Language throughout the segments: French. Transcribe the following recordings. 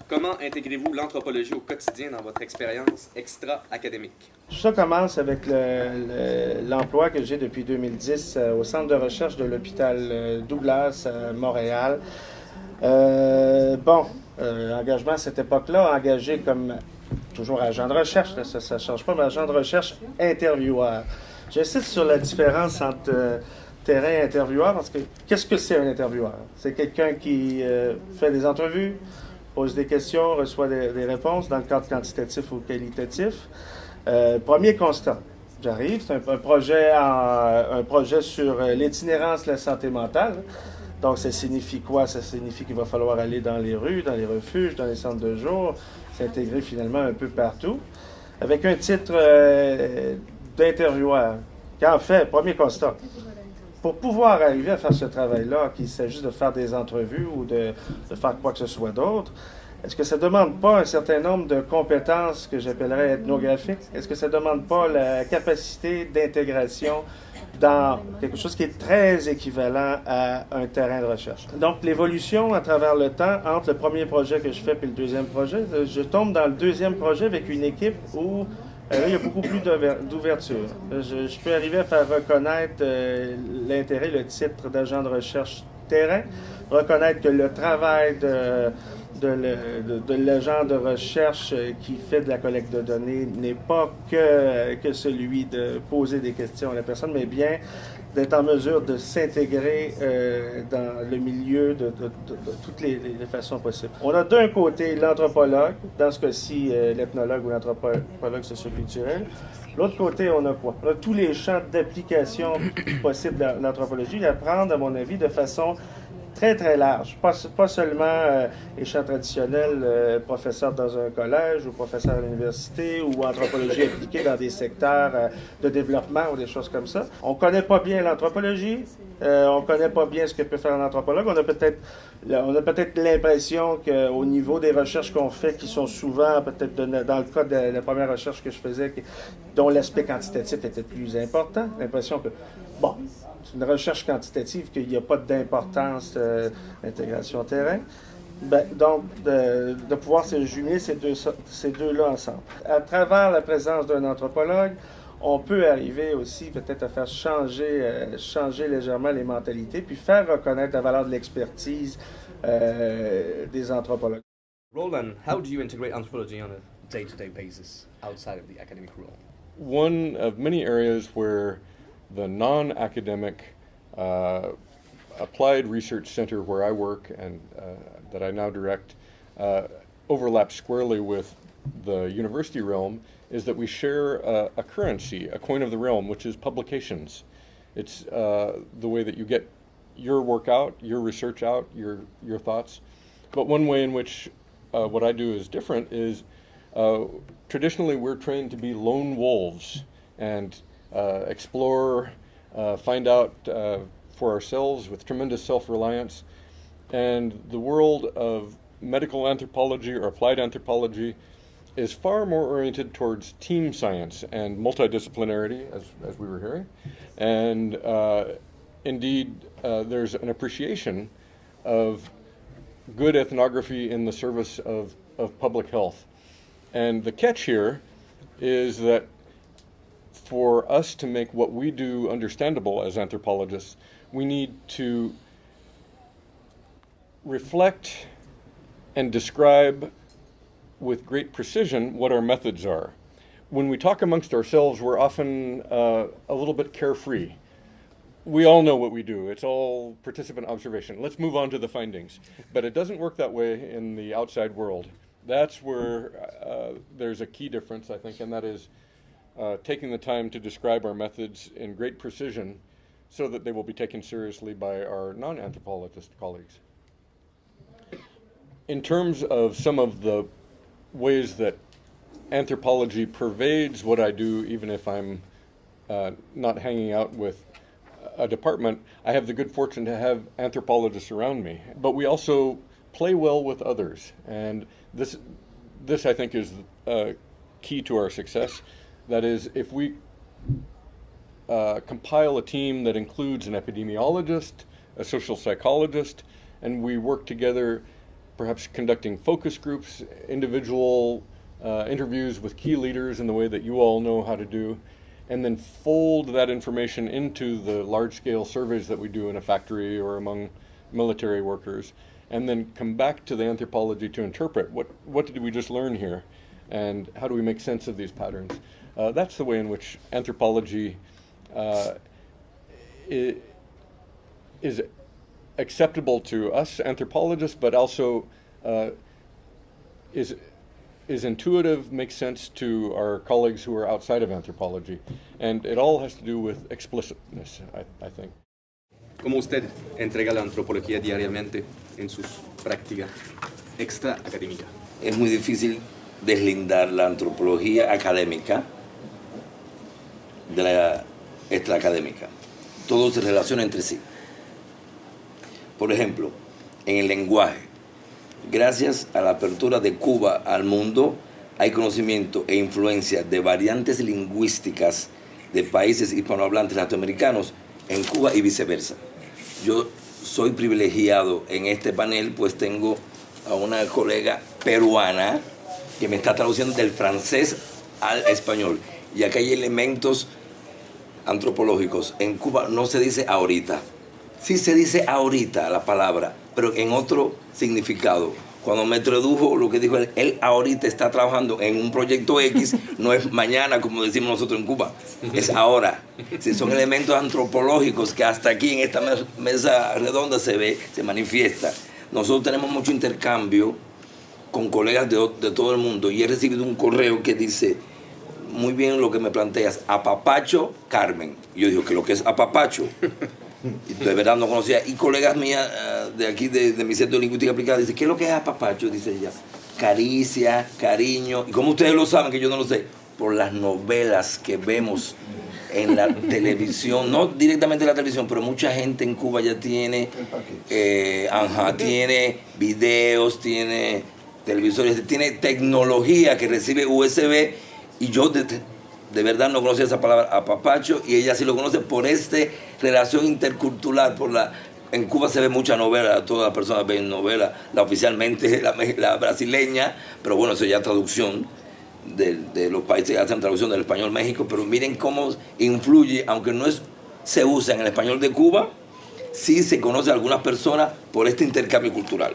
Comment intégrez-vous l'anthropologie au quotidien dans votre expérience extra-académique? Tout ça commence avec l'emploi que j'ai depuis 2010 au centre de recherche de l'hôpital Douglas à Montréal. Engagement à cette époque-là, engagé comme toujours agent de recherche, là, ça ne change pas, mais agent de recherche intervieweur. J'insiste sur la différence entre terrain et intervieweur parce que qu'est-ce que c'est un intervieweur? C'est quelqu'un qui fait des entrevues, pose des questions, reçoit des réponses dans le cadre quantitatif ou qualitatif. Premier constat. J'arrive, c'est un projet sur l'itinérance de la santé mentale. Donc, ça signifie quoi? Ça signifie qu'il va falloir aller dans les rues, dans les refuges, dans les centres de jour, s'intégrer finalement un peu partout, avec un titre d'intervieweur. En fait, premier constat, pour pouvoir arriver à faire ce travail-là, qu'il s'agisse de faire des entrevues ou de faire quoi que ce soit d'autre, est-ce que ça ne demande pas un certain nombre de compétences que j'appellerais ethnographiques? Est-ce que ça ne demande pas la capacité d'intégration dans quelque chose qui est très équivalent à un terrain de recherche? Donc, l'évolution à travers le temps entre le premier projet que je fais et le deuxième projet, je tombe dans le deuxième projet avec une équipe où il y a beaucoup plus d'ouverture. Je peux arriver à faire reconnaître l'intérêt, le titre d'agent de recherche terrain, reconnaître que le travail de l'agent de recherche qui fait de la collecte de données n'est pas que celui de poser des questions à la personne, mais bien d'être en mesure de s'intégrer dans le milieu de toutes les façons possibles. On a d'un côté l'anthropologue, dans ce cas-ci l'ethnologue ou l'anthropologue socioculturel. L'autre côté, on a quoi? On a tous les champs d'application possibles de l'anthropologie, à prendre, à mon avis, de façon très, très large. Pas seulement les champs traditionnels, professeur dans un collège ou professeur à l'université ou anthropologie appliquée dans des secteurs de développement ou des choses comme ça. On ne connaît pas bien l'anthropologie, on ne connaît pas bien ce que peut faire un anthropologue. On a peut-être l'impression qu'au niveau des recherches qu'on fait, qui sont souvent, peut-être dans le cas de la première recherche que je faisais, dont l'aspect quantitatif était plus important, l'impression que, bon, c'est une recherche quantitative qu'il n'y a pas d'importance d'intégration terrain. Donc, de pouvoir se jumeler ces deux-là ensemble. À travers la présence d'un anthropologue, on peut arriver aussi peut-être à faire changer légèrement les mentalités, puis faire reconnaître la valeur de l'expertise des anthropologues. Roland, how do you integrate anthropology on a day-to-day basis outside of the academic role? One of many areas where the non-academic applied research center where I work and that I now direct overlaps squarely with the university realm is that we share a currency, a coin of the realm, which is publications. It's the way that you get your work out, your research out, your thoughts. But one way in which what I do is different is traditionally we're trained to be lone wolves and explore, find out for ourselves with tremendous self-reliance. And the world of medical anthropology or applied anthropology is far more oriented towards team science and multidisciplinarity, as we were hearing. And indeed, there's an appreciation of good ethnography in the service of public health. And the catch here is that for us to make what we do understandable as anthropologists, we need to reflect and describe with great precision what our methods are. When we talk amongst ourselves, we're often a little bit carefree. We all know what we do. It's all participant observation. Let's move on to the findings. But it doesn't work that way in the outside world. That's where there's a key difference, I think, and that is taking the time to describe our methods in great precision so that they will be taken seriously by our non-anthropologist colleagues. In terms of some of the ways that anthropology pervades what I do, even if I'm not hanging out with a department, I have the good fortune to have anthropologists around me. But we also play well with others, and this I think is key to our success. That is, if we compile a team that includes an epidemiologist, a social psychologist, and we work together perhaps conducting focus groups, individual interviews with key leaders in the way that you all know how to do, and then fold that information into the large-scale surveys that we do in a factory or among military workers, and then come back to the anthropology to interpret what did we just learn here, and how do we make sense of these patterns. That's the way in which anthropology is acceptable to us anthropologists, but also is intuitive, makes sense to our colleagues who are outside of anthropology. And it all has to do with explicitness, I think. ¿Cómo usted entrega la antropología diariamente en sus prácticas extraacadémicas? Es muy difícil deslindar la antropología académica de la extraacadémica. Todo se relaciona entre sí. Por ejemplo, en el lenguaje, gracias a la apertura de Cuba al mundo, hay conocimiento e influencia de variantes lingüísticas de países hispanohablantes latinoamericanos en Cuba y viceversa. Yo soy privilegiado en este panel, pues tengo a una colega peruana que me está traduciendo del francés al español. Y acá hay elementos antropológicos. En Cuba no se dice ahorita. Sí se dice ahorita la palabra, pero en otro significado. Cuando me tradujo lo que dijo él ahorita está trabajando en un proyecto X, no es mañana como decimos nosotros en Cuba, es ahora. Sí, son elementos antropológicos que hasta aquí en esta mesa redonda se ve, se manifiesta. Nosotros tenemos mucho intercambio con colegas de todo el mundo y he recibido un correo que dice, muy bien lo que me planteas, apapacho Carmen. Y yo digo, ¿qué es lo que es apapacho? De verdad no conocía. Y colegas mías de aquí, de mi centro de lingüística aplicada, dicen, ¿qué es lo que es apapacho? Dice ella, caricia, cariño. Y como ustedes lo saben, que yo no lo sé, por las novelas que vemos en la televisión, no directamente en la televisión, pero mucha gente en Cuba ya tiene, tiene videos, tiene televisores, tiene tecnología que recibe USB, y yo de verdad no conocía esa palabra apapacho, y ella sí lo conoce por esta relación intercultural. En Cuba se ve mucha novela, todas las personas ven novela, oficialmente la brasileña, pero bueno, eso ya es traducción de los países que hacen traducción del español México, pero miren cómo influye, aunque no se usa en el español de Cuba, sí se conoce a algunas personas por este intercambio cultural.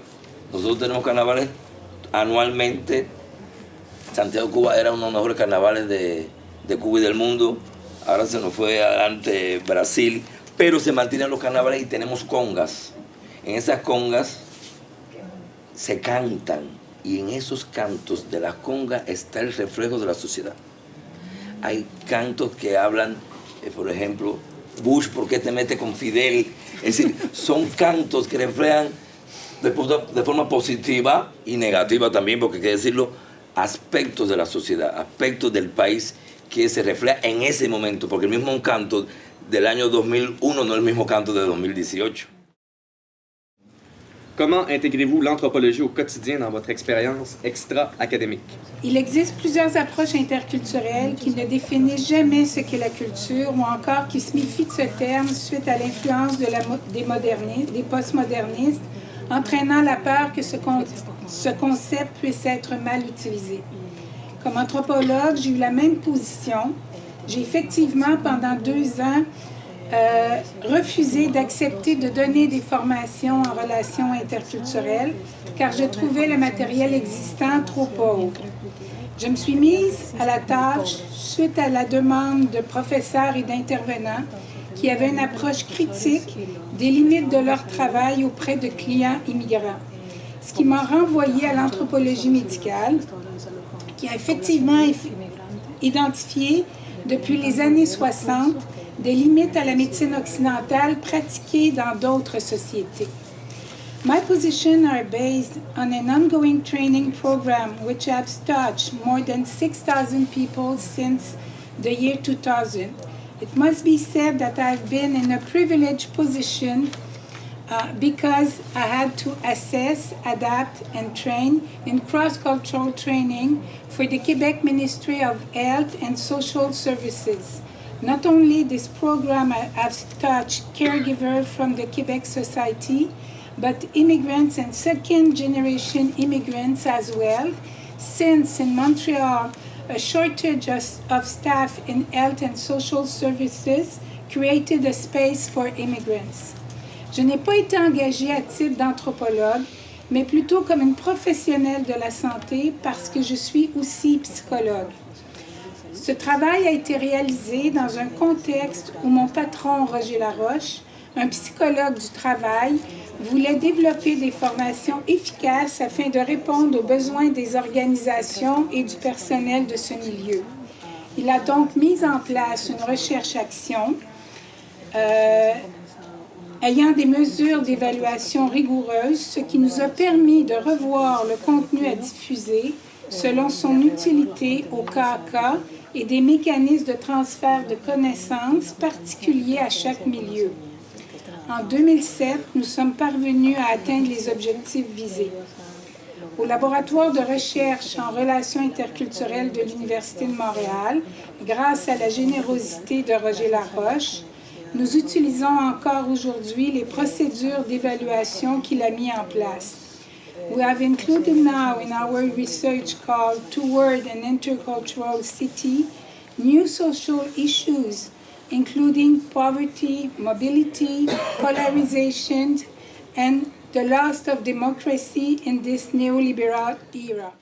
Nosotros tenemos carnavales anualmente. Santiago de Cuba era uno de los mejores carnavales de Cuba y del mundo. Ahora se nos fue adelante Brasil, pero se mantienen los carnavales y tenemos congas. En esas congas se cantan y en esos cantos de las congas está el reflejo de la sociedad. Hay cantos que hablan, por ejemplo, Bush, ¿por qué te metes con Fidel? Es decir, son cantos que reflejan de forma positiva y negativa también, porque hay que decirlo, aspectos de la sociedad, aspectos del país que se refleja en ese momento, porque el mismo canto del año 2001 no es el mismo canto de 2018. Comment intégrez-vous l'anthropologie au quotidien dans votre expérience extra-académique? Il existe plusieurs approches interculturelles qui ne définissent jamais ce qu'est la culture ou encore qui se méfient de ce terme suite à l'influence des postmodernistes, entraînant la peur que ce concept puisse être mal utilisé. Comme anthropologue, j'ai eu la même position. J'ai effectivement, pendant 2 ans, refusé d'accepter de donner des formations en relations interculturelles car je trouvais le matériel existant trop pauvre. Je me suis mise à la tâche suite à la demande de professeurs et d'intervenants qui avaient une approche critique des limites de leur travail auprès de clients immigrants, ce qui m'a renvoyé à l'anthropologie médicale, qui a effectivement identifié depuis les années 60 des limites à la médecine occidentale pratiquée dans d'autres sociétés. My positions are based on an ongoing training program which has touched more than 6,000 people since the year 2000. It must be said that I've been in a privileged position because I had to assess, adapt, and train in cross-cultural training for the Quebec Ministry of Health and Social Services. Not only this program has touched caregivers from the Quebec Society, but immigrants and second-generation immigrants as well, since in Montreal, a shortage of staff in health and social services created a space for immigrants. Je n'ai pas été engagée à titre d'anthropologue, mais plutôt comme une professionnelle de la santé parce que je suis aussi psychologue. Ce travail a été réalisé dans un contexte où mon patron, Roger Laroche, un psychologue du travail, voulait développer des formations efficaces afin de répondre aux besoins des organisations et du personnel de ce milieu. Il a donc mis en place une recherche-action ayant des mesures d'évaluation rigoureuses, ce qui nous a permis de revoir le contenu à diffuser selon son utilité au cas à cas et des mécanismes de transfert de connaissances particuliers à chaque milieu. En 2007, nous sommes parvenus à atteindre les objectifs visés. Au laboratoire de recherche en relations interculturelles de l'Université de Montréal, grâce à la générosité de Roger Laroche, nous utilisons encore aujourd'hui les procédures d'évaluation qu'il a mis en place. We have included now in our research called Toward an Intercultural City new social issues, including poverty, mobility, polarization, and the loss of democracy in this neoliberal era.